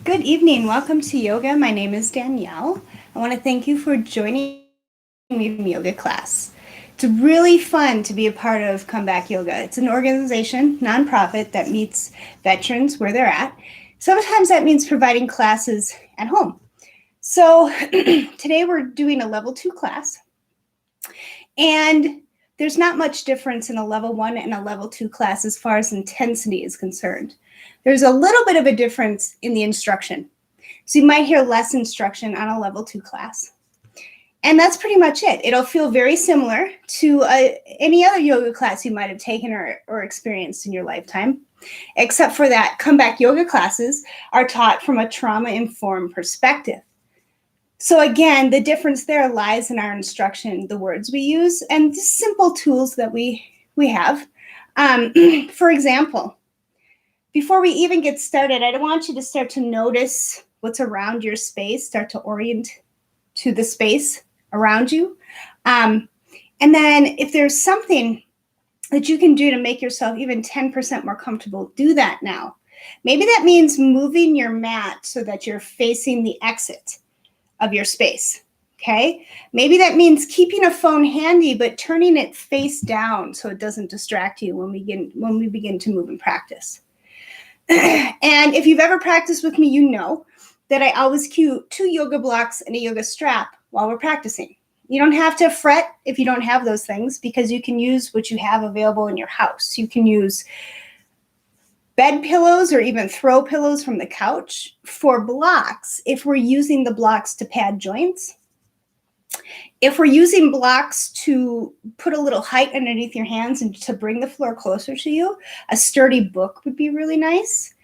Good evening. Welcome to yoga. My name is Danielle. I want to thank you for joining me from yoga class. It's really fun to be a part of Comeback Yoga. It's an organization, nonprofit, that meets veterans where they're at. Sometimes that means providing classes at home. So today we're doing a level 2 class. And there's not much difference in a level 1 and a level 2 class as far as intensity is concerned. There's a little bit of a difference in the instruction. So you might hear less instruction on a level 2 class. And that's pretty much it. It'll feel very similar to any other yoga class you might have taken or experienced in your lifetime, except for that comeback yoga classes are taught from a trauma-informed perspective. So again, the difference there lies in our instruction, the words we use, and just simple tools that we have. For example, before we even get started, I want you to start to notice what's around your space, start to orient to the space around you. And then if there's something that you can do to make yourself even 10% more comfortable, do that now. Maybe that means moving your mat so that you're facing the exit of your space, okay? Maybe that means keeping a phone handy, but turning it face down so it doesn't distract you when we begin to move and practice. And if you've ever practiced with me, you know that I always cue 2 yoga blocks and a yoga strap while we're practicing. You don't have to fret if you don't have those things because you can use what you have available in your house. You can use bed pillows or even throw pillows from the couch for blocks if we're using the blocks to pad joints. If we're using blocks to put a little height underneath your hands and to bring the floor closer to you, a sturdy book would be really nice.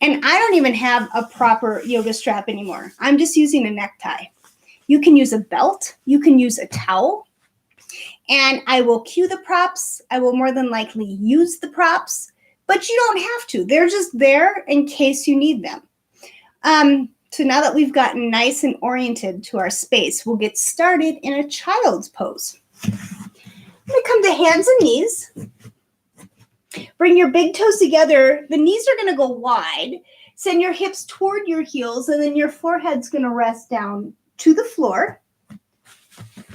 And I don't even have a proper yoga strap anymore. I'm just using a necktie. You can use a belt. You can use a towel. And I will cue the props. I will more than likely use the props, but you don't have to. They're just there in case you need them. So now that we've gotten nice and oriented to our space, we'll get started in a child's pose. I'm going to come to hands and knees. Bring your big toes together. The knees are going to go wide. Send your hips toward your heels, and then your forehead's going to rest down to the floor,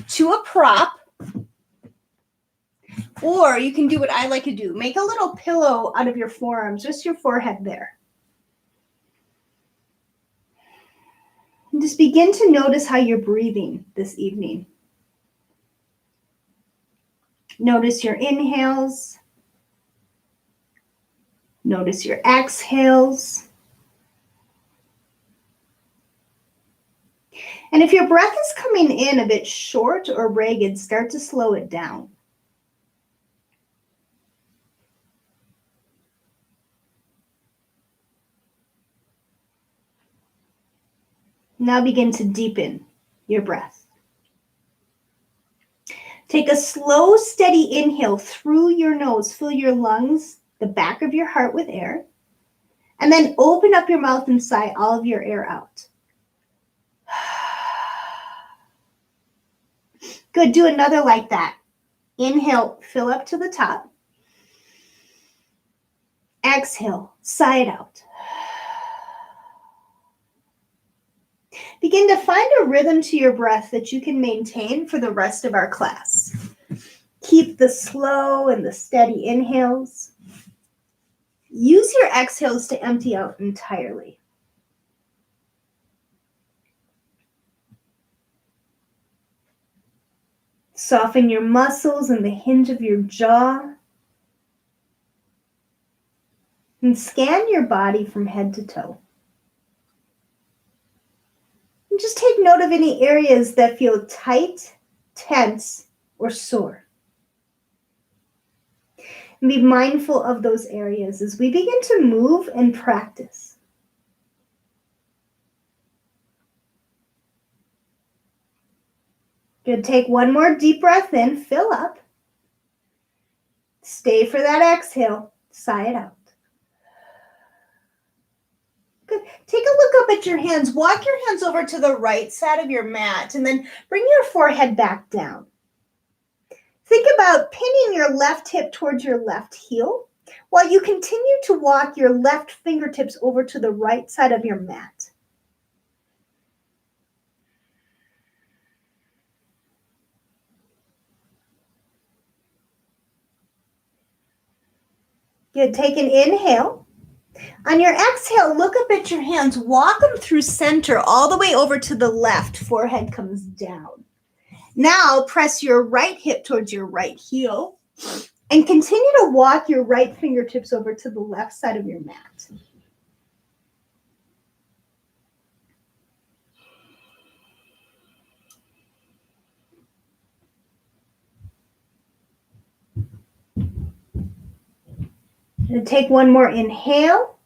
to a prop. Or you can do what I like to do. Make a little pillow out of your forearms, just your forehead there. And just begin to notice how you're breathing this evening. Notice your inhales. Notice your exhales. And if your breath is coming in a bit short or ragged, start to slow it down. Now begin to deepen your breath. Take a slow, steady inhale through your nose. Fill your lungs, the back of your heart with air. And then open up your mouth and sigh all of your air out. Good. Do another like that. Inhale, fill up to the top. Exhale, sigh it out. Begin to find a rhythm to your breath that you can maintain for the rest of our class. Keep the slow and the steady inhales. Use your exhales to empty out entirely. Soften your muscles and the hinge of your jaw. And scan your body from head to toe. And just take note of any areas that feel tight, tense, or sore. And be mindful of those areas as we begin to move and practice. Good. Take one more deep breath in, fill up. Stay for that exhale, sigh it out. Good. Take a look up at your hands. Walk your hands over to the right side of your mat and then bring your forehead back down. Think about pinning your left hip towards your left heel while you continue to walk your left fingertips over to the right side of your mat. Good. Take an inhale. On your exhale, look up at your hands. Walk them through center all the way over to the left. Forehead comes down. Now press your right hip towards your right heel and continue to walk your right fingertips over to the left side of your mat. And take one more inhale.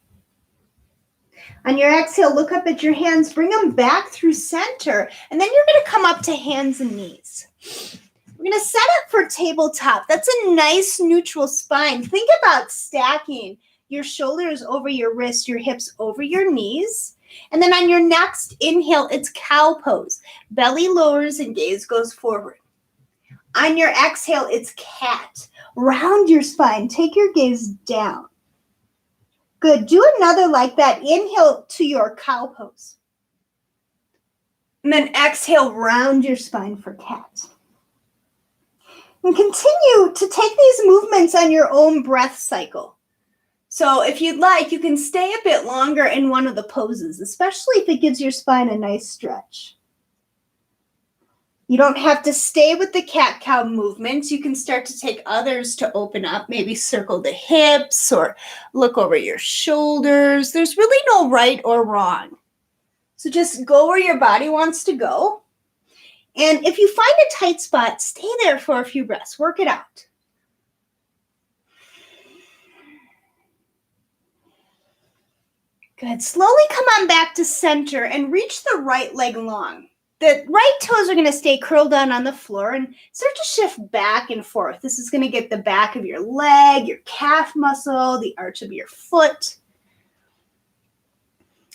On your exhale, look up at your hands, bring them back through center, and then you're going to come up to hands and knees. We're going to set up for tabletop. That's a nice neutral spine. Think about stacking your shoulders over your wrists, your hips over your knees. And then on your next inhale, it's cow pose. Belly lowers and gaze goes forward. On your exhale, it's cat. Round your spine. Take your gaze down. Good. Do another like that. Inhale to your cow pose. And then exhale, round your spine for cat. And continue to take these movements on your own breath cycle. So if you'd like, you can stay a bit longer in one of the poses, especially if it gives your spine a nice stretch. You don't have to stay with the cat-cow movements. You can start to take others to open up, maybe circle the hips or look over your shoulders. There's really no right or wrong. So just go where your body wants to go. And if you find a tight spot, stay there for a few breaths. Work it out. Good. Slowly come on back to center and reach the right leg long. The right toes are going to stay curled down on the floor and start to shift back and forth. This is going to get the back of your leg, your calf muscle, the arch of your foot.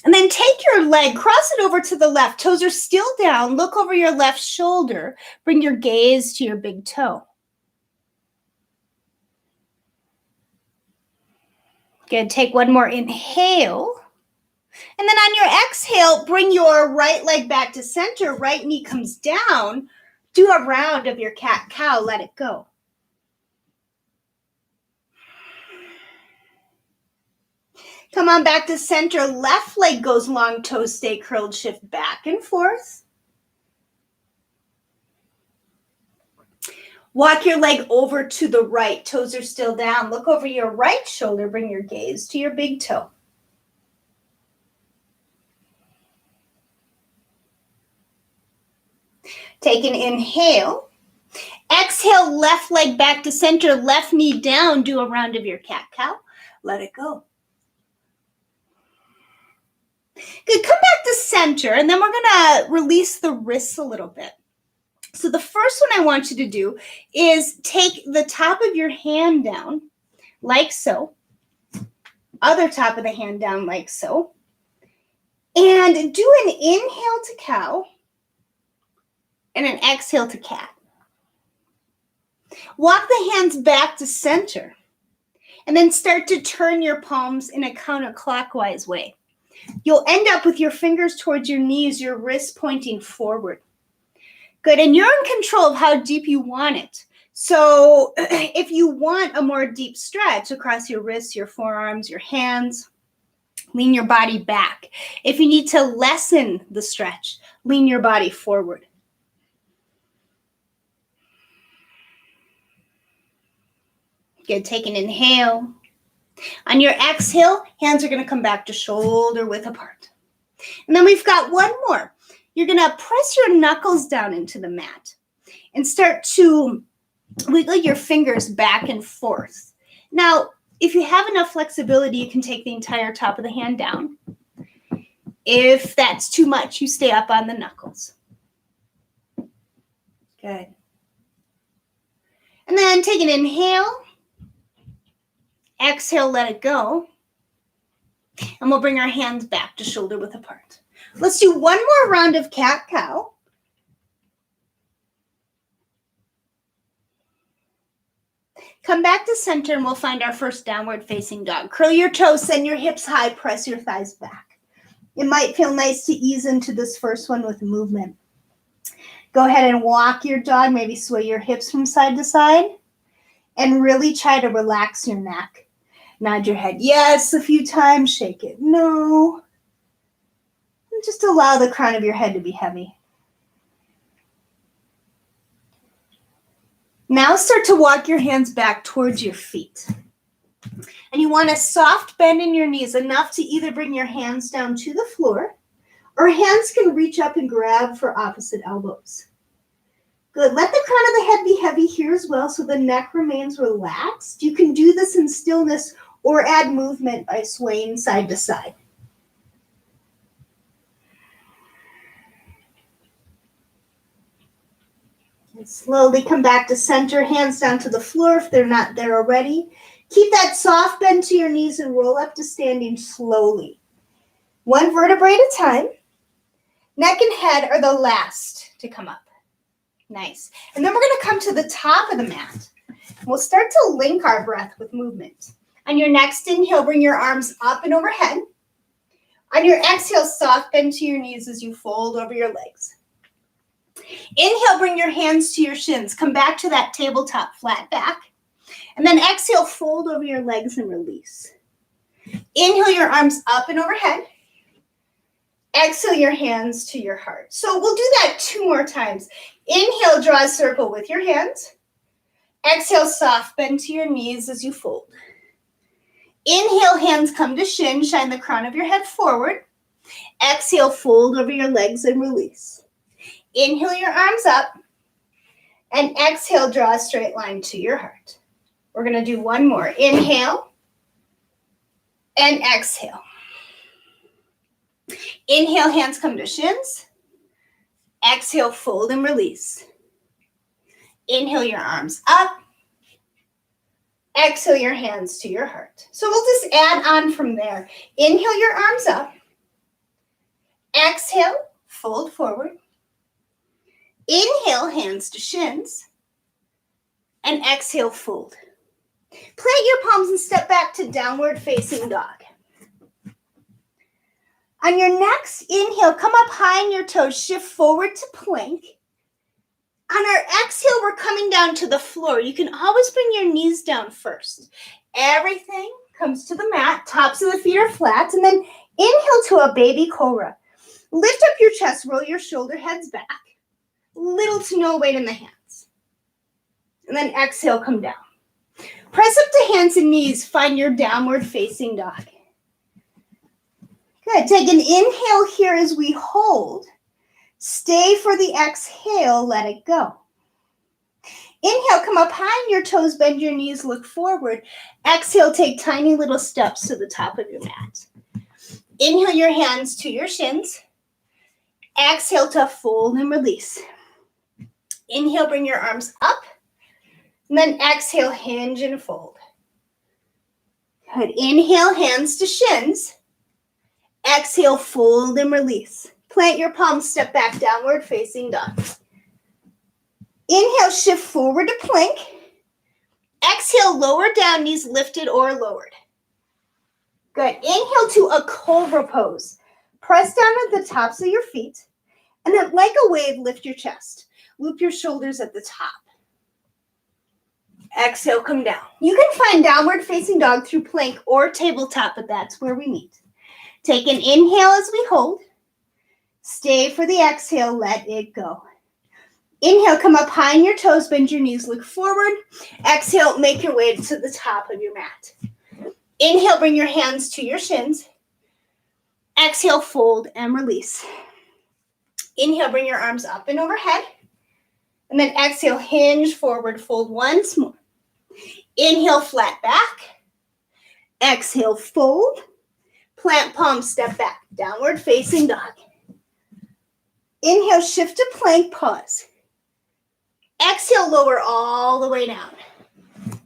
And then take your leg, cross it over to the left. Toes are still down. Look over your left shoulder. Bring your gaze to your big toe. Good. Take one more inhale. And then on your exhale, bring your right leg back to center. Right knee comes down. Do a round of your cat-cow. Let it go. Come on back to center. Left leg goes long, toes stay curled. Shift back and forth. Walk your leg over to the right. Toes are still down. Look over your right shoulder. Bring your gaze to your big toe. Take an inhale. Exhale, left leg back to center, left knee down. Do a round of your cat-cow. Let it go. Good. Come back to center, and then we're going to release the wrists a little bit. So the first one I want you to do is take the top of your hand down, like so. Other top of the hand down, like so. And do an inhale to cow. And an exhale to cat. Walk the hands back to center. And then start to turn your palms in a counterclockwise way. You'll end up with your fingers towards your knees, your wrists pointing forward. Good. And you're in control of how deep you want it. So if you want a more deep stretch across your wrists, your forearms, your hands, lean your body back. If you need to lessen the stretch, lean your body forward. Good. Take an inhale. On your exhale, hands are going to come back to shoulder width apart. And then we've got one more. You're going to press your knuckles down into the mat and start to wiggle your fingers back and forth. Now, if you have enough flexibility, you can take the entire top of the hand down. If that's too much, you stay up on the knuckles. Good. And then take an inhale. Exhale, let it go. And we'll bring our hands back to shoulder width apart. Let's do one more round of cat-cow. Come back to center and we'll find our first downward facing dog. Curl your toes, send your hips high, press your thighs back. It might feel nice to ease into this first one with movement. Go ahead and walk your dog, maybe sway your hips from side to side, and really try to relax your neck. Nod your head yes a few times, shake it no. And just allow the crown of your head to be heavy. Now start to walk your hands back towards your feet. And you want a soft bend in your knees, enough to either bring your hands down to the floor, or hands can reach up and grab for opposite elbows. Good. Let the crown of the head be heavy here as well, so the neck remains relaxed. You can do this in stillness or add movement by swaying side to side. And slowly come back to center, hands down to the floor if they're not there already. Keep that soft bend to your knees and roll up to standing slowly. One vertebrae at a time. Neck and head are the last to come up. Nice. And then we're going to come to the top of the mat. We'll start to link our breath with movement. On your next inhale, bring your arms up and overhead. On your exhale, soft bend to your knees as you fold over your legs. Inhale, bring your hands to your shins. Come back to that tabletop flat back. And then exhale, fold over your legs and release. Inhale your arms up and overhead. Exhale your hands to your heart. So we'll do that 2 more times. Inhale, draw a circle with your hands. Exhale, soft bend to your knees as you fold. Inhale, hands come to shin, shine the crown of your head forward. Exhale, fold over your legs and release. Inhale your arms up. And exhale, draw a straight line to your heart. We're going to do 1 more. Inhale and exhale. Inhale, hands come to shins. Exhale, fold and release. Inhale your arms up. Exhale your hands to your heart. So we'll just add on from there. Inhale your arms up. Exhale, fold forward. Inhale, hands to shins. And exhale, fold. Plant your palms and step back to downward facing dog. On your next inhale, come up high on your toes, shift forward to plank. On our exhale, we're coming down to the floor. You can always bring your knees down first. Everything comes to the mat, tops of the feet are flat, and then inhale to a baby cobra. Lift up your chest, roll your shoulder heads back. Little to no weight in the hands. And then exhale, come down. Press up to hands and knees, find your downward facing dog. Good. Take an inhale here as we hold. Stay for the exhale. Let it go. Inhale, come up high on your toes, bend your knees, look forward. Exhale, take tiny little steps to the top of your mat. Inhale your hands to your shins. Exhale to fold and release. Inhale, bring your arms up. And then exhale, hinge and fold. Good. Inhale, hands to shins. Exhale, fold and release. Plant your palms, step back, downward facing dog. Inhale, shift forward to plank. Exhale, lower down, knees lifted or lowered. Good. Inhale to a cobra pose. Press down at the tops of your feet. And then like a wave, lift your chest. Loop your shoulders at the top. Exhale, come down. You can find downward facing dog through plank or tabletop, but that's where we meet. Take an inhale as we hold. Stay for the exhale, let it go. Inhale, come up high on your toes, bend your knees, look forward. Exhale, make your way to the top of your mat. Inhale, bring your hands to your shins. Exhale, fold and release. Inhale, bring your arms up and overhead. And then exhale, hinge forward, fold once more. Inhale, flat back. Exhale, fold. Plant palms, step back, downward facing dog. Inhale, shift to plank, pause. Exhale, lower all the way down.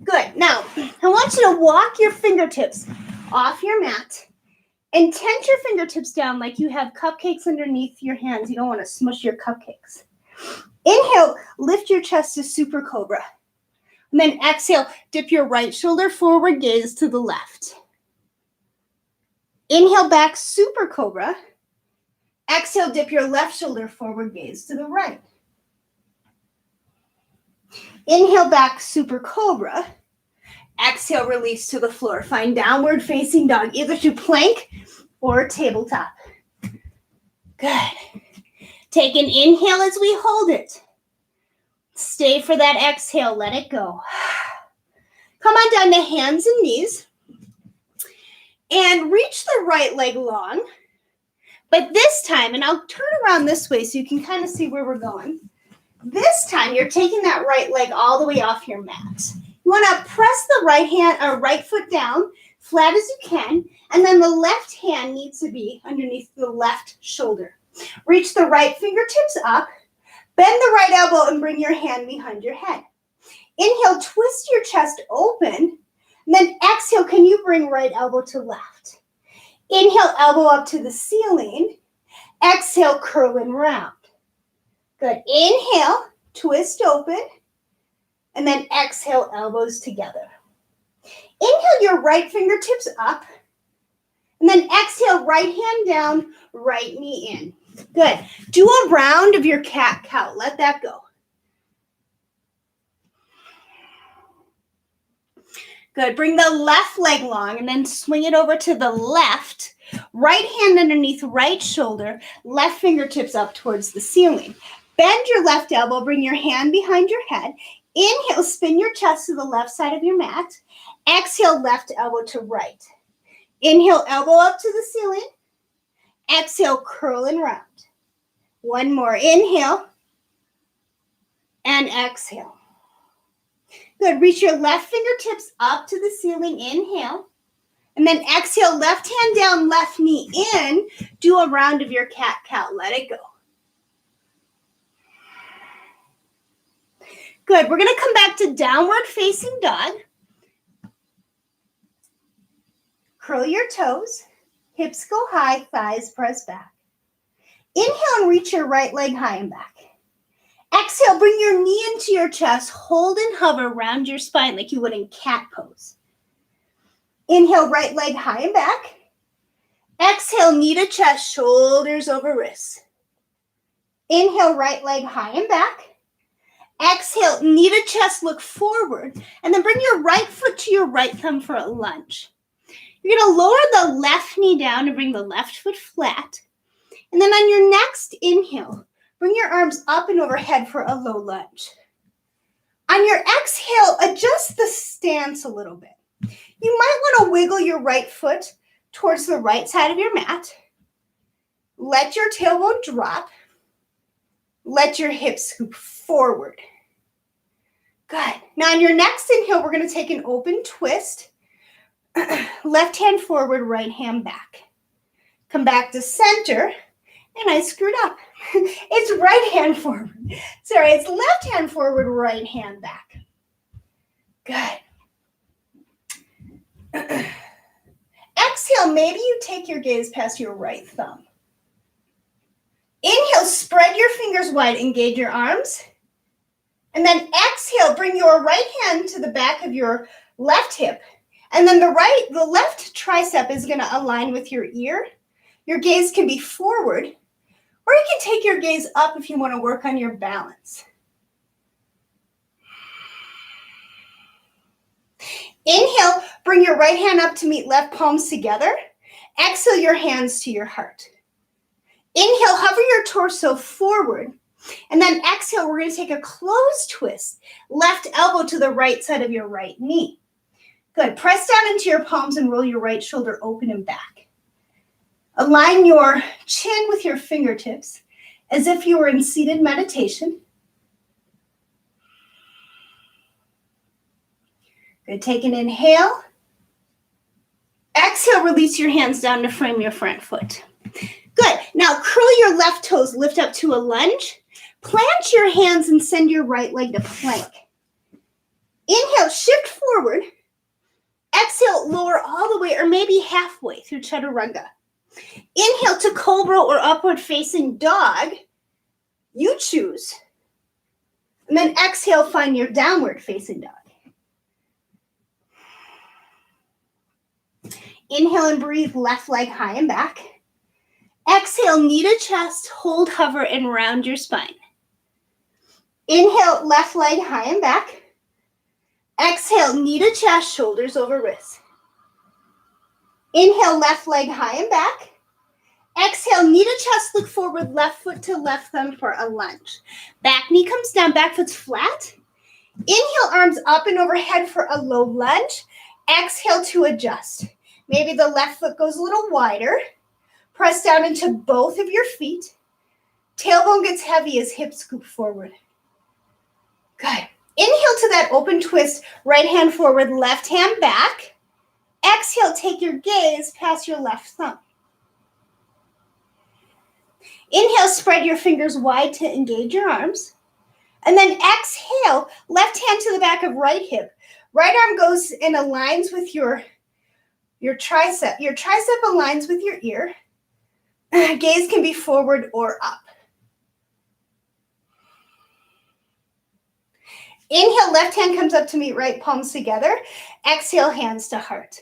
Good. Now, I want you to walk your fingertips off your mat and tent your fingertips down like you have cupcakes underneath your hands. You don't want to smush your cupcakes. Inhale, lift your chest to super cobra. And then exhale, dip your right shoulder forward, gaze to the left. Inhale back, super cobra. Exhale, dip your left shoulder forward, gaze to the right. Inhale back, super cobra. Exhale, release to the floor. Find downward facing dog, either to plank or tabletop. Good. Take an inhale as we hold it. Stay for that exhale. Let it go. Come on down to hands and knees. And reach the right leg long. But this time, and I'll turn around this way so you can kind of see where we're going. This time, you're taking that right leg all the way off your mat. You want to press the right foot down, flat as you can, and then the left hand needs to be underneath the left shoulder. Reach the right fingertips up, bend the right elbow, and bring your hand behind your head. Inhale, twist your chest open, and then exhale, can you bring right elbow to left? Inhale, elbow up to the ceiling. Exhale, curl and round. Good. Inhale, twist open, and then exhale, elbows together. Inhale, your right fingertips up, and then exhale, right hand down, right knee in. Good. Do a round of your cat-cow. Let that go. Good. Bring the left leg long and then swing it over to the left. Right hand underneath right shoulder, left fingertips up towards the ceiling. Bend your left elbow, bring your hand behind your head. Inhale, spin your chest to the left side of your mat. Exhale, left elbow to right. Inhale, elbow up to the ceiling. Exhale, curl and round. One more. Inhale and exhale. Good. Reach your left fingertips up to the ceiling. Inhale. And then exhale, left hand down, left knee in. Do a round of your cat-cow. Let it go. Good. We're going to come back to downward facing dog. Curl your toes. Hips go high, thighs press back. Inhale and reach your right leg high and back. Exhale, bring your knee into your chest. Hold and hover around your spine like you would in cat pose. Inhale, right leg high and back. Exhale, knee to chest, shoulders over wrists. Inhale, right leg high and back. Exhale, knee to chest, look forward. And then bring your right foot to your right thumb for a lunge. You're going to lower the left knee down and bring the left foot flat. And then on your next inhale, bring your arms up and overhead for a low lunge. On your exhale, adjust the stance a little bit. You might want to wiggle your right foot towards the right side of your mat. Let your tailbone drop. Let your hips scoop forward. Good. Now on your next inhale, we're going to take an open twist. Left hand forward, right hand back. Come back to center. And I screwed up. It's right hand forward. Sorry, it's left hand forward, right hand back. Good. Exhale, maybe you take your gaze past your right thumb. Inhale, spread your fingers wide, engage your arms. And then exhale, bring your right hand to the back of your left hip. And then the left tricep is going to align with your ear. Your gaze can be forward, or you can take your gaze up if you want to work on your balance. Inhale, bring your right hand up to meet left palms together. Exhale your hands to your heart. Inhale, hover your torso forward. And then exhale, we're going to take a closed twist. Left elbow to the right side of your right knee. Good. Press down into your palms and roll your right shoulder open and back. Align your chin with your fingertips as if you were in seated meditation. Good. Take an inhale. Exhale, release your hands down to frame your front foot. Good. Now curl your left toes, lift up to a lunge. Plant your hands and send your right leg to plank. Inhale, shift forward. Exhale, lower all the way or maybe halfway through chaturanga. Inhale to cobra or upward facing dog. You choose. And then exhale, find your downward facing dog. Inhale and breathe left leg high and back. Exhale, knee to chest, hold, hover, and round your spine. Inhale, left leg high and back. Exhale, knee to chest, shoulders over wrists. Inhale, left leg high and back. Exhale, knee to chest, look forward, left foot to left thumb for a lunge. Back knee comes down, back foot's flat. Inhale, arms up and overhead for a low lunge. Exhale to adjust. Maybe the left foot goes a little wider. Press down into both of your feet. Tailbone gets heavy as hips scoop forward. Good. Inhale to that open twist, right hand forward, left hand back. Exhale, take your gaze past your left thumb. Inhale, spread your fingers wide to engage your arms. And then exhale, left hand to the back of right hip. Right arm goes and aligns with your tricep. Your tricep aligns with your ear. Gaze can be forward or up. Inhale, left hand comes up to meet right palms together. Exhale, hands to heart.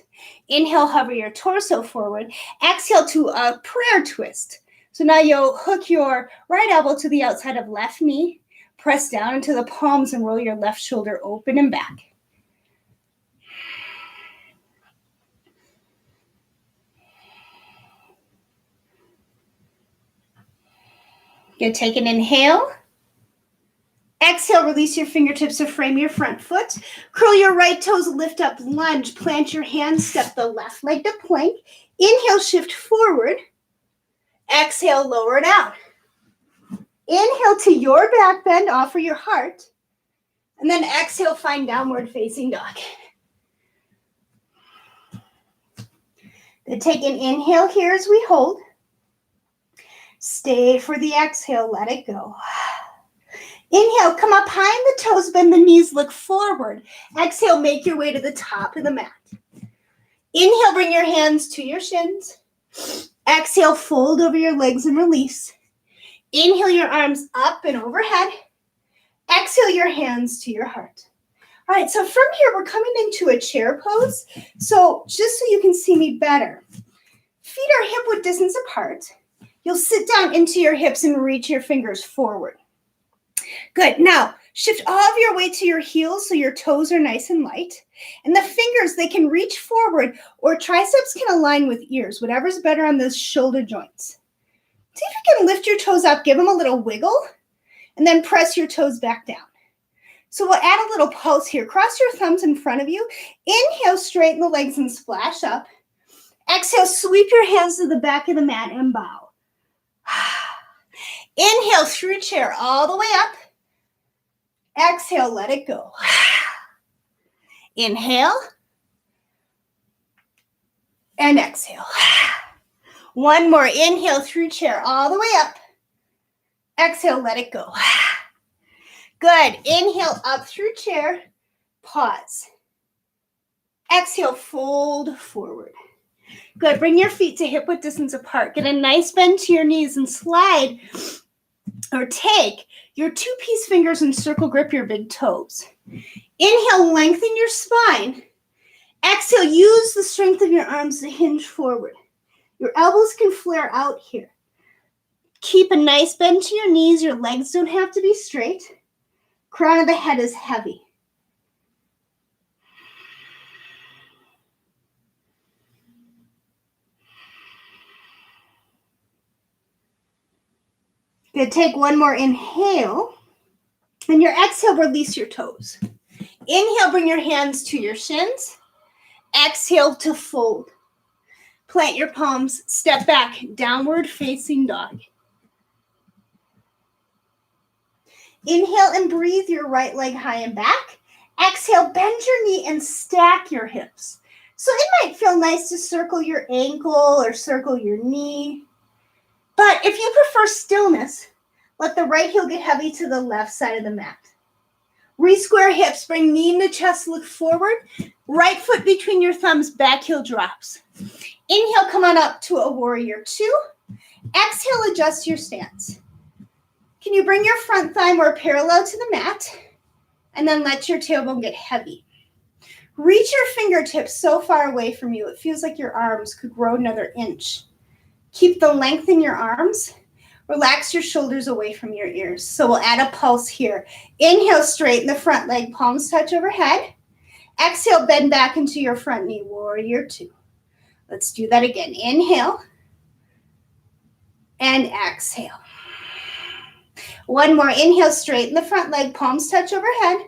Inhale, hover your torso forward. Exhale to a prayer twist. So now you'll hook your right elbow to the outside of left knee. Press down into the palms and roll your left shoulder open and back. Good, take an inhale. Exhale, release your fingertips to frame your front foot. Curl your right toes, lift up, lunge. Plant your hands, step the left leg to plank. Inhale, shift forward. Exhale, lower down. Inhale to your back bend, offer your heart. And then exhale, find downward facing dog. Then take an inhale here as we hold. Stay for the exhale, let it go. Inhale, come up high in the toes, bend the knees, look forward. Exhale, make your way to the top of the mat. Inhale, bring your hands to your shins. Exhale, fold over your legs and release. Inhale your arms up and overhead. Exhale your hands to your heart. All right, so from here, we're coming into a chair pose. So just so you can see me better, feet are hip width distance apart. You'll sit down into your hips and reach your fingers forward. Good. Now, shift all of your weight to your heels so your toes are nice and light. And the fingers, they can reach forward or triceps can align with ears, whatever's better on those shoulder joints. See if you can lift your toes up, give them a little wiggle, and then press your toes back down. So we'll add a little pulse here. Cross your thumbs in front of you. Inhale, straighten the legs and splash up. Exhale, sweep your hands to the back of the mat and bow. Inhale through chair all the way up. Exhale, let it go. Inhale. And exhale. One more. Inhale through chair all the way up. Exhale, let it go. Good. Inhale up through chair. Pause. Exhale, fold forward. Good. Bring your feet to hip width distance apart. Get a nice bend to your knees and slide or take your two-piece fingers and circle grip your big toes. Inhale, lengthen your spine. Exhale, use the strength of your arms to hinge forward. Your elbows can flare out here. Keep a nice bend to your knees. Your legs don't have to be straight. Crown of the head is heavy. Good. Take one more inhale. And your exhale, release your toes. Inhale, bring your hands to your shins. Exhale to fold. Plant your palms, step back, downward facing dog. Inhale and breathe your right leg high and back. Exhale, bend your knee and stack your hips. So it might feel nice to circle your ankle or circle your knee. But if you prefer stillness, let the right heel get heavy to the left side of the mat. Re-square hips, bring knee in the chest, look forward. Right foot between your thumbs, back heel drops. Inhale, come on up to a warrior two. Exhale, adjust your stance. Can you bring your front thigh more parallel to the mat? And then let your tailbone get heavy. Reach your fingertips so far away from you, it feels like your arms could grow another inch. Keep the length in your arms. Relax your shoulders away from your ears. So we'll add a pulse here. Inhale, straighten the front leg, palms touch overhead. Exhale, bend back into your front knee, warrior two. Let's do that again. Inhale and exhale. One more. Inhale, straighten the front leg, palms touch overhead.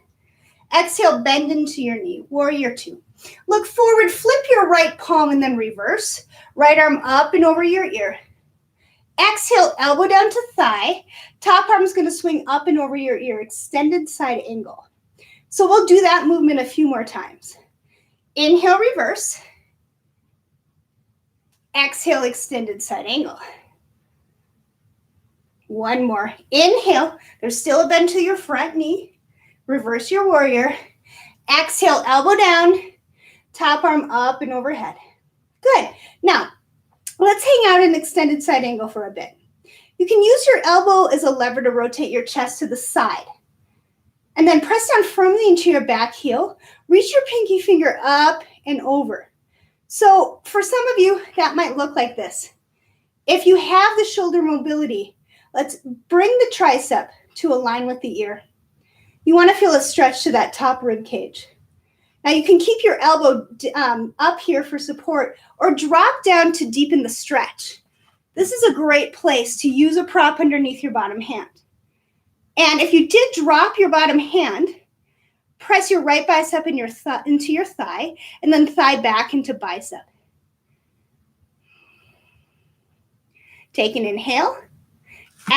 Exhale, bend into your knee, warrior two. Look forward, flip your right palm and then reverse. Right arm up and over your ear. Exhale, elbow down to thigh. Top arm is going to swing up and over your ear, extended side angle. So we'll do that movement a few more times. Inhale, reverse. Exhale, extended side angle. One more. Inhale, there's still a bend to your front knee. Reverse your warrior. Exhale, elbow down. Top arm up and overhead. Good. Now, let's hang out in extended side angle for a bit. You can use your elbow as a lever to rotate your chest to the side. And then press down firmly into your back heel. Reach your pinky finger up and over. So for some of you, that might look like this. If you have the shoulder mobility, let's bring the tricep to align with the ear. You want to feel a stretch to that top rib cage. Now you can keep your elbow up here for support or drop down to deepen the stretch. This is a great place to use a prop underneath your bottom hand. And if you did drop your bottom hand, press your right bicep into your thigh and then thigh back into bicep. Take an inhale.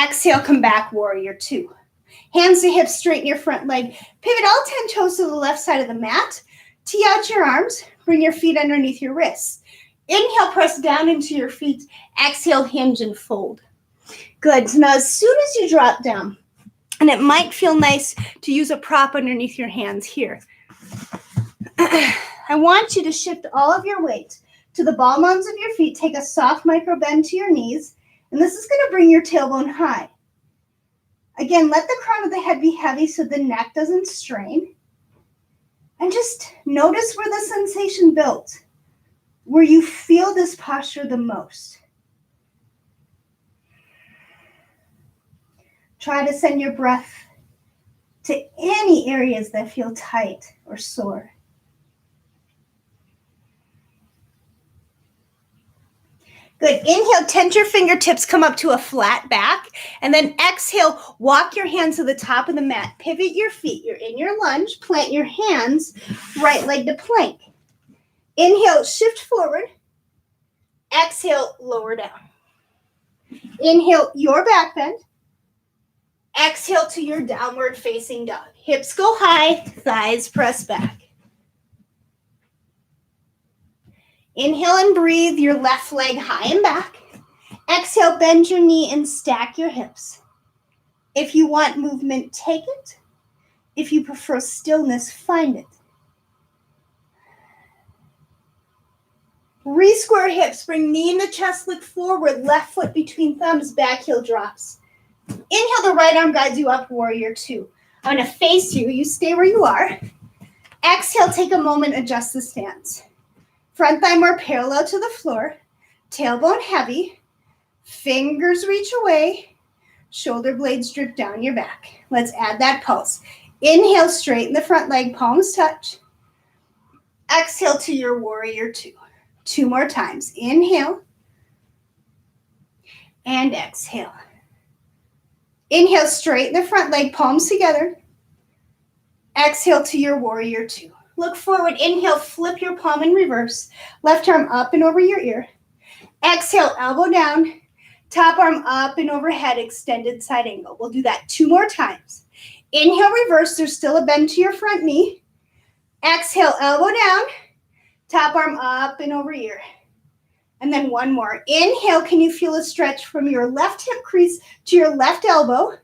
Exhale, come back, warrior two. Hands to hips, straighten your front leg. Pivot all 10 toes to the left side of the mat. Tee out your arms. Bring your feet underneath your wrists. Inhale, press down into your feet. Exhale, hinge and fold. Good. So now as soon as you drop down, and it might feel nice to use a prop underneath your hands here. I want you to shift all of your weight to the ball mounds of your feet. Take a soft micro bend to your knees. And this is going to bring your tailbone high. Again, let the crown of the head be heavy so the neck doesn't strain. And just notice where the sensation built, where you feel this posture the most. Try to send your breath to any areas that feel tight or sore. Good. Inhale, tent your fingertips, come up to a flat back. And then exhale, walk your hands to the top of the mat. Pivot your feet. You're in your lunge. Plant your hands, right leg to plank. Inhale, shift forward. Exhale, lower down. Inhale, your back bend. Exhale to your downward facing dog. Hips go high, thighs press back. Inhale and breathe your left leg high and back. Exhale, bend your knee and stack your hips. If you want movement, take it. If you prefer stillness, find it. Re-square hips, bring knee in the chest, look forward, left foot between thumbs, back heel drops. Inhale, the right arm guides you up, warrior two. I'm going to face you. You stay where you are. Exhale, take a moment, adjust the stance. Front thigh more parallel to the floor. Tailbone heavy. Fingers reach away. Shoulder blades drip down your back. Let's add that pulse. Inhale, straighten the front leg, palms touch. Exhale to your warrior two. Two more times. Inhale and exhale. Inhale, straighten the front leg, palms together. Exhale to your warrior two. Look forward. Inhale, flip your palm in reverse. Left arm up and over your ear. Exhale, elbow down. Top arm up and overhead, extended side angle. We'll do that two more times. Inhale, reverse. There's still a bend to your front knee. Exhale, elbow down. Top arm up and over ear. And then one more. Inhale, can you feel a stretch from your left hip crease to your left elbow?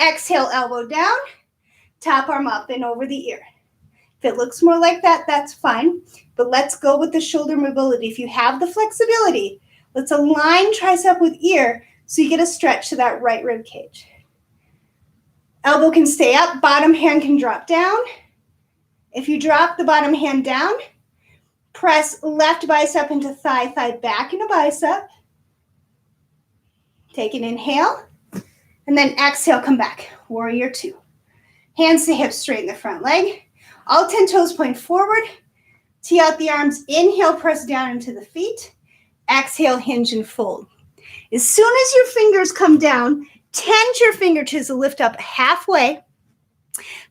Exhale, elbow down. Top arm up and over the ear. If it looks more like that, that's fine. But let's go with the shoulder mobility. If you have the flexibility, let's align tricep with ear so you get a stretch to that right rib cage. Elbow can stay up, bottom hand can drop down. If you drop the bottom hand down, press left bicep into thigh, thigh back into bicep. Take an inhale, and then exhale, come back. Warrior two. Hands to hips, straighten the front leg. All 10 toes point forward. Tee out the arms. Inhale, press down into the feet. Exhale, hinge and fold. As soon as your fingers come down, tend your fingertips to lift up halfway.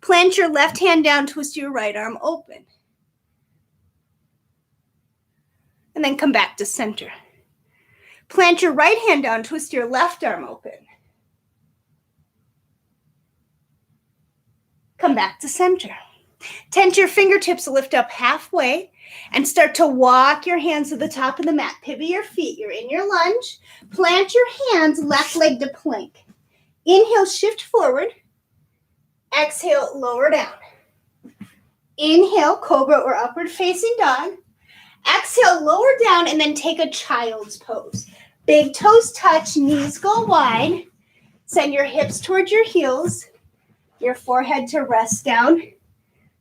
Plant your left hand down, twist your right arm open. And then come back to center. Plant your right hand down, twist your left arm open. Come back to center. Tend your fingertips to lift up halfway and start to walk your hands to the top of the mat. Pivot your feet. You're in your lunge. Plant your hands, left leg to plank. Inhale, shift forward. Exhale, lower down. Inhale, cobra or upward facing dog. Exhale, lower down, and then take a child's pose. Big toes touch, knees go wide. Send your hips towards your heels. Your forehead to rest down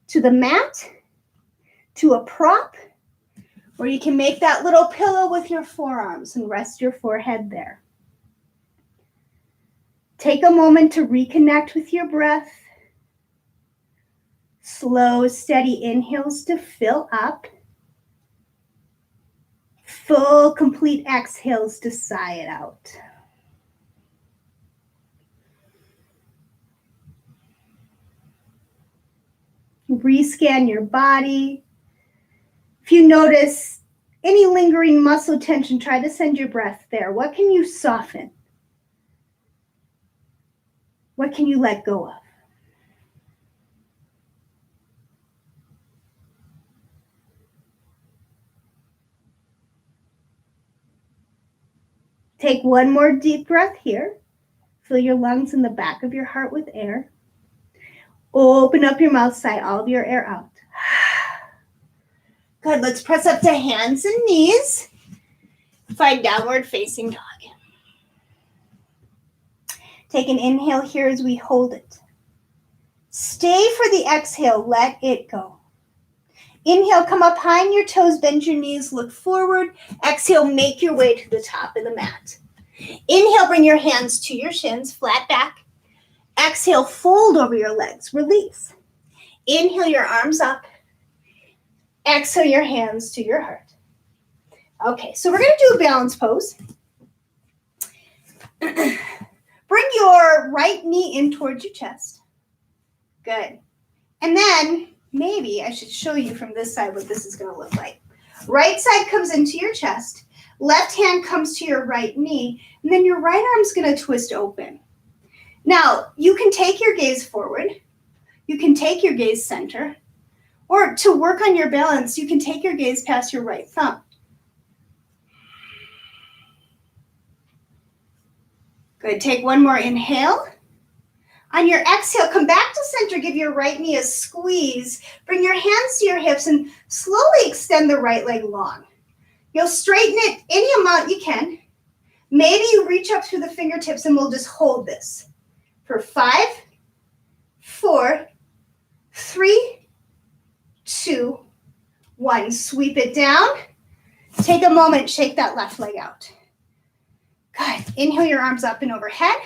to the mat, to a prop, or you can make that little pillow with your forearms and rest your forehead there. Take a moment to reconnect with your breath. Slow, steady inhales to fill up. Full, complete exhales to sigh it out. Rescan your body. If you notice any lingering muscle tension, try to send your breath there. What can you soften? What can you let go of? Take one more deep breath here. Fill your lungs and the back of your heart with air. Open up your mouth, sigh all of your air out. Good, let's press up to hands and knees. Find downward facing dog. Take an inhale here as we hold it. Stay for the exhale, let it go. Inhale, come up high on your toes, bend your knees, look forward. Exhale, make your way to the top of the mat. Inhale, bring your hands to your shins, flat back. Exhale, fold over your legs, release. Inhale your arms up. Exhale your hands to your heart. Okay, so we're going to do a balance pose. Bring your right knee in towards your chest. Good. And then maybe I should show you from this side what this is going to look like. Right side comes into your chest. Left hand comes to your right knee. And then your right arm's going to twist open. Now, you can take your gaze forward. You can take your gaze center. Or to work on your balance, you can take your gaze past your right thumb. Good. Take one more inhale. On your exhale, come back to center. Give your right knee a squeeze. Bring your hands to your hips and slowly extend the right leg long. You'll straighten it any amount you can. Maybe you reach up through the fingertips and we'll just hold this for 5, 4, 3, 2, 1. Sweep it down. Take a moment, shake that left leg out. Good. Inhale your arms up and overhead.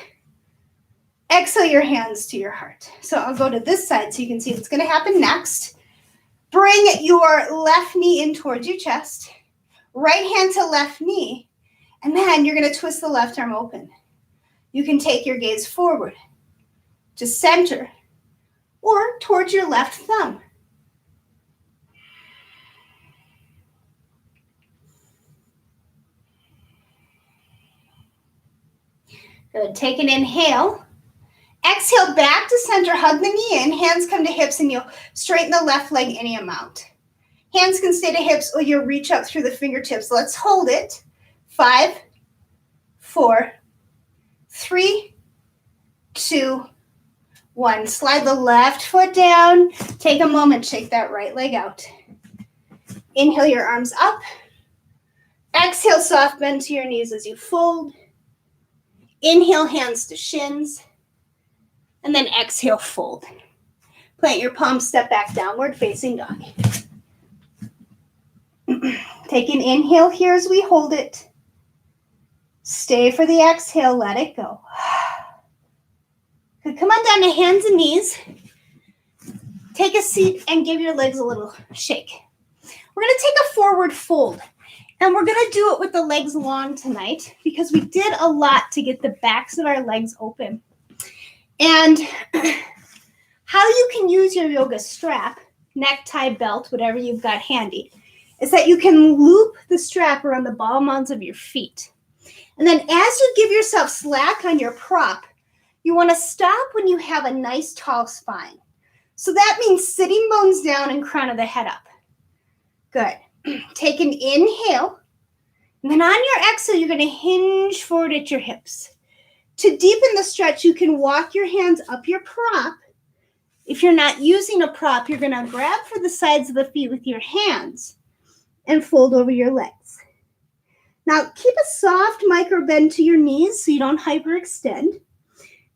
Exhale your hands to your heart. So I'll go to this side so you can see what's going to happen next. Bring your left knee in towards your chest. Right hand to left knee. And then you're going to twist the left arm open. You can take your gaze forward to center or towards your left thumb. Good. Take an inhale. Exhale back to center. Hug the knee in. Hands come to hips and you'll straighten the left leg any amount. Hands can stay to hips or you'll reach up through the fingertips. Let's hold it. 5, 4, 3, 2, 1. Slide the left foot down. Take a moment. Shake that right leg out. Inhale your arms up. Exhale, soft bend to your knees as you fold. Inhale, hands to shins. And then exhale, fold. Plant your palms, step back, downward facing dog. Take an inhale here as we hold it. Stay for the exhale, let it go. Good. Come on down to hands and knees. Take a seat and give your legs a little shake. We're going to take a forward fold. And we're going to do it with the legs long tonight because we did a lot to get the backs of our legs open. And how you can use your yoga strap, necktie, belt, whatever you've got handy, is that you can loop the strap around the ball mounds of your feet. And then as you give yourself slack on your prop, you want to stop when you have a nice tall spine. So that means sitting bones down and crown of the head up. Good. Take an inhale. And then on your exhale, you're going to hinge forward at your hips. To deepen the stretch, you can walk your hands up your prop. If you're not using a prop, you're going to grab for the sides of the feet with your hands and fold over your legs. Now, keep a soft micro bend to your knees so you don't hyperextend.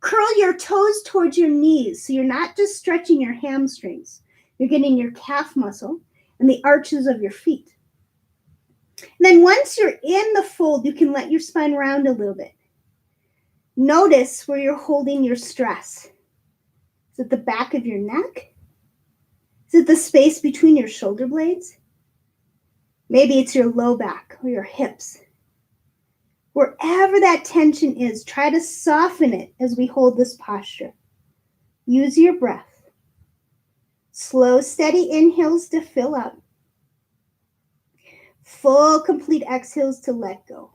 Curl your toes towards your knees so you're not just stretching your hamstrings. You're getting your calf muscle and the arches of your feet. And then once you're in the fold, you can let your spine round a little bit. Notice where you're holding your stress. Is it the back of your neck? Is it the space between your shoulder blades? Maybe it's your low back or your hips. Wherever that tension is, try to soften it as we hold this posture. Use your breath. Slow, steady inhales to fill up. Full, complete exhales to let go.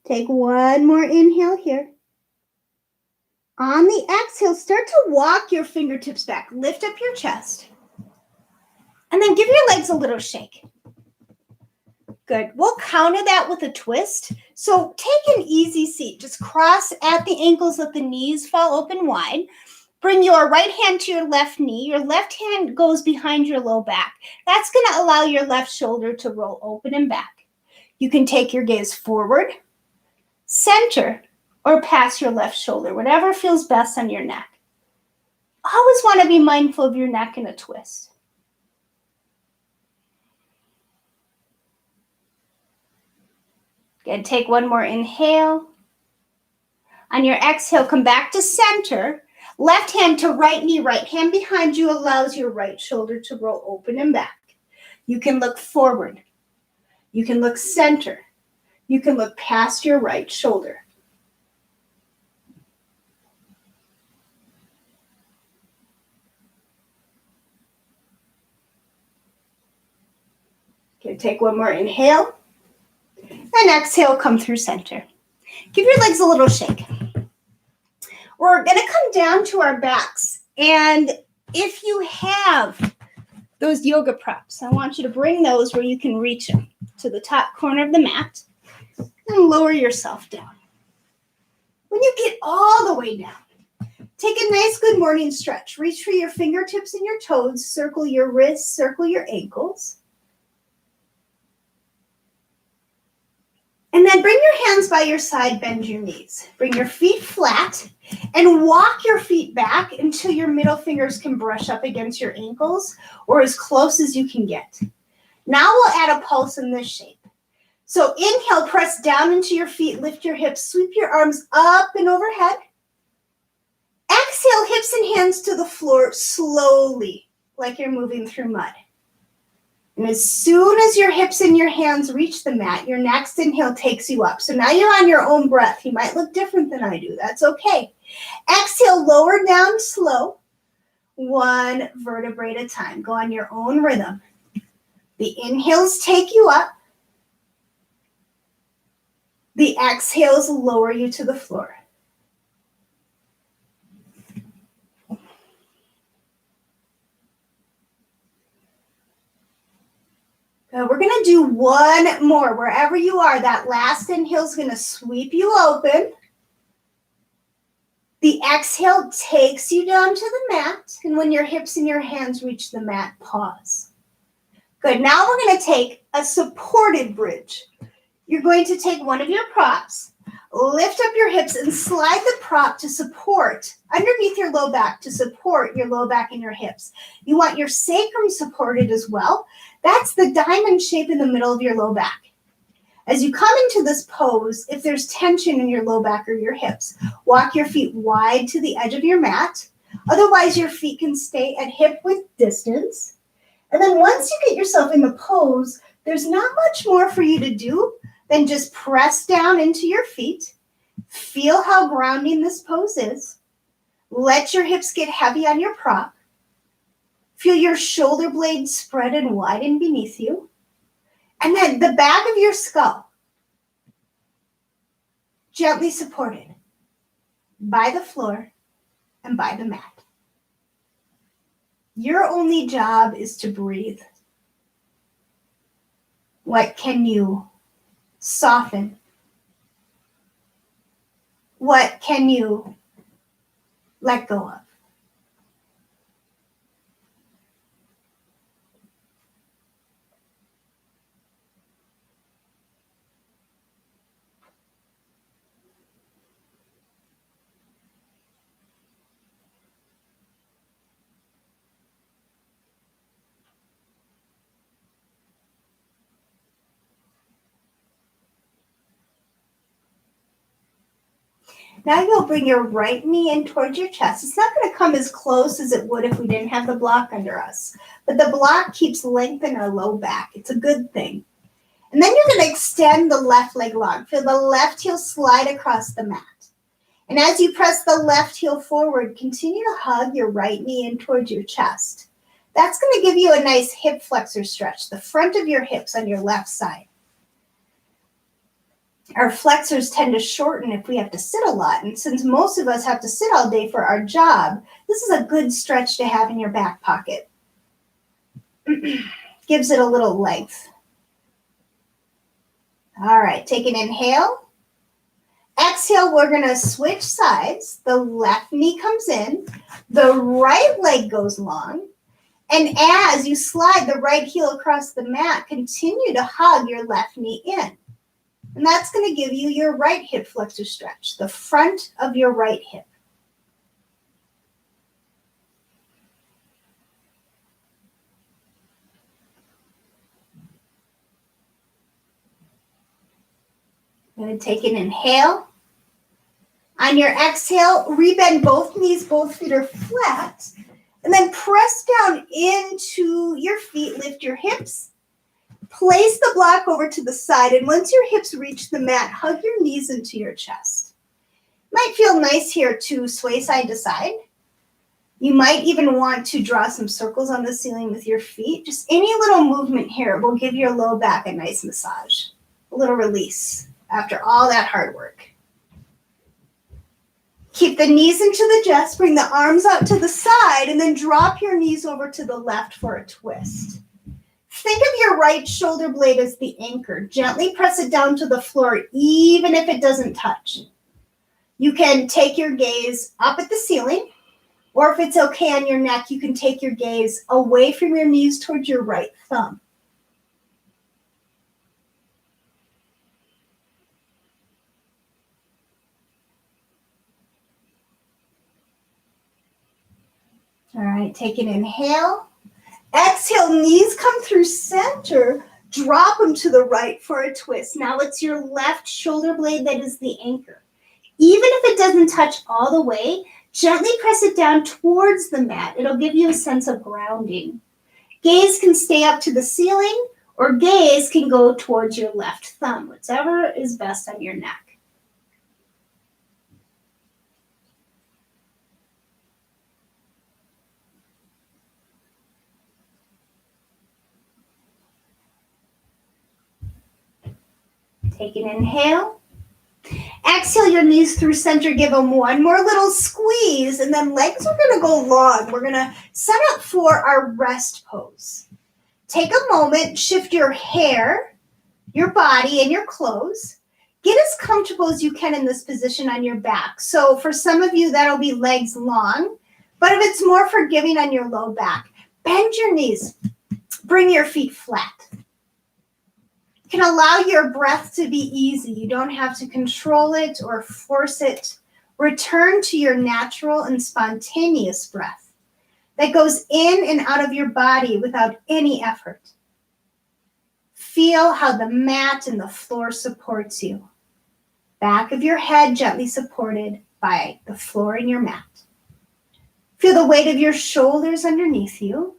Take one more inhale here. On the exhale, start to walk your fingertips back. Lift up your chest. And then give your legs a little shake. Good. We'll counter that with a twist. So take an easy seat. Just cross at the ankles, let the knees fall open wide. Bring your right hand to your left knee. Your left hand goes behind your low back. That's going to allow your left shoulder to roll open and back. You can take your gaze forward, center, or past your left shoulder, whatever feels best on your neck. Always want to be mindful of your neck in a twist. Good. Take one more inhale. On your exhale, come back to center. Left hand to right knee, right hand behind you allows your right shoulder to roll open and back. You can look forward. You can look center. You can look past your right shoulder. Okay, take one more inhale. And exhale, come through center. Give your legs a little shake. We're going to come down to our backs. And if you have those yoga props, I want you to bring those where you can reach them to the top corner of the mat and lower yourself down. When you get all the way down, take a nice good morning stretch. Reach for your fingertips and your toes. Circle your wrists, circle your ankles. And then bring your hands by your side, bend your knees. Bring your feet flat and walk your feet back until your middle fingers can brush up against your ankles or as close as you can get. Now we'll add a pulse in this shape. So inhale, press down into your feet, lift your hips, sweep your arms up and overhead. Exhale, hips and hands to the floor slowly, like you're moving through mud. And as soon as your hips and your hands reach the mat, your next inhale takes you up. So now you're on your own breath. You might look different than I do. That's okay. Exhale, lower down slow, one vertebrae at a time. Go on your own rhythm. The inhales take you up. The exhales lower you to the floor. We're going to do one more. Wherever you are, that last inhale is going to sweep you open. The exhale takes you down to the mat. And when your hips and your hands reach the mat, pause. Good. Now we're going to take a supported bridge. You're going to take one of your props, lift up your hips, and slide the prop to support underneath your low back to support your low back and your hips. You want your sacrum supported as well. That's the diamond shape in the middle of your low back. As you come into this pose, if there's tension in your low back or your hips, walk your feet wide to the edge of your mat. Otherwise, your feet can stay at hip width distance. And then once you get yourself in the pose, there's not much more for you to do than just press down into your feet. Feel how grounding this pose is. Let your hips get heavy on your prop. Feel your shoulder blades spread and widen beneath you. And then the back of your skull, gently supported by the floor and by the mat. Your only job is to breathe. What can you soften? What can you let go of? Now you'll bring your right knee in towards your chest. It's not going to come as close as it would if we didn't have the block under us. But the block keeps length in our low back. It's a good thing. And then you're going to extend the left leg long. Feel the left heel slide across the mat. And as you press the left heel forward, continue to hug your right knee in towards your chest. That's going to give you a nice hip flexor stretch, the front of your hips on your left side. Our flexors tend to shorten if we have to sit a lot. And since most of us have to sit all day for our job, this is a good stretch to have in your back pocket. Gives it a little length. All right, take an inhale. Exhale, we're going to switch sides. The left knee comes in. The right leg goes long. And as you slide the right heel across the mat, continue to hug your left knee in. And that's going to give you your right hip flexor stretch, the front of your right hip. I'm going to take an inhale. On your exhale, rebend both knees, both feet are flat. And then press down into your feet, lift your hips. Place the block over to the side, and once your hips reach the mat, hug your knees into your chest. Might feel nice here to sway side to side. You might even want to draw some circles on the ceiling with your feet. Just any little movement here will give your low back a nice massage, a little release after all that hard work. Keep the knees into the chest, bring the arms out to the side, and then drop your knees over to the left for a twist. Think of your right shoulder blade as the anchor. Gently press it down to the floor, even if it doesn't touch. You can take your gaze up at the ceiling, or if it's okay on your neck, you can take your gaze away from your knees towards your right thumb. All right, take an inhale. Exhale, knees come through center. Drop them to the right for a twist. Now it's your left shoulder blade that is the anchor. Even if it doesn't touch all the way, gently press it down towards the mat. It'll give you a sense of grounding. Gaze can stay up to the ceiling, or gaze can go towards your left thumb, whichever is best on your neck. Take an inhale. Exhale your knees through center. Give them one more little squeeze, and then legs are going to go long. We're going to set up for our rest pose. Take a moment, shift your hair, your body, and your clothes. Get as comfortable as you can in this position on your back. So for some of you, that'll be legs long, but if it's more forgiving on your low back, bend your knees. Bring your feet flat. You can allow your breath to be easy. You don't have to control it or force it. Return to your natural and spontaneous breath that goes in and out of your body without any effort. feel how the mat and the floor supports you. Back of your head gently supported by the floor and your mat. Feel the weight of your shoulders underneath you.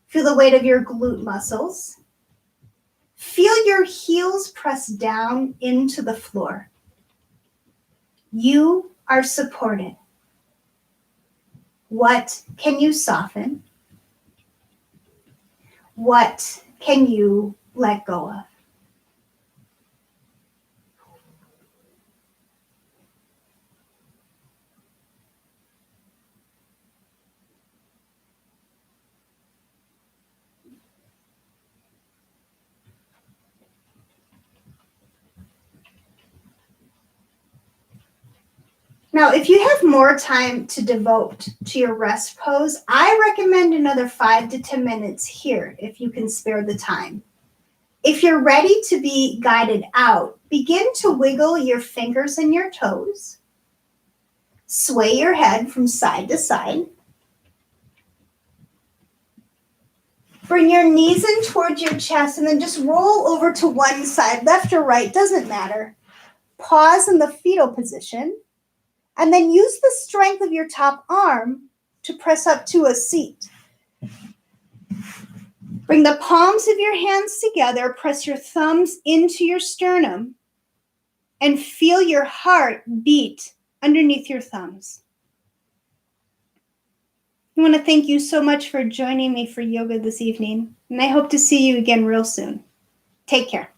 Feel the weight of your glute muscles. Feel your heels press down into the floor. You are supported. What can you soften? What can you let go of? Now, if you have more time to devote to your rest pose, I recommend another 5 to 10 minutes here if you can spare the time. If you're ready to be guided out, begin to wiggle your fingers and your toes. Sway your head from side to side. Bring your knees in towards your chest and then just roll over to one side, left or right, doesn't matter. Pause in the fetal position. And then use the strength of your top arm to press up to a seat. Bring the palms of your hands together, press your thumbs into your sternum, and feel your heart beat underneath your thumbs. I want to thank you so much for joining me for yoga this evening, and I hope to see you again real soon. Take care.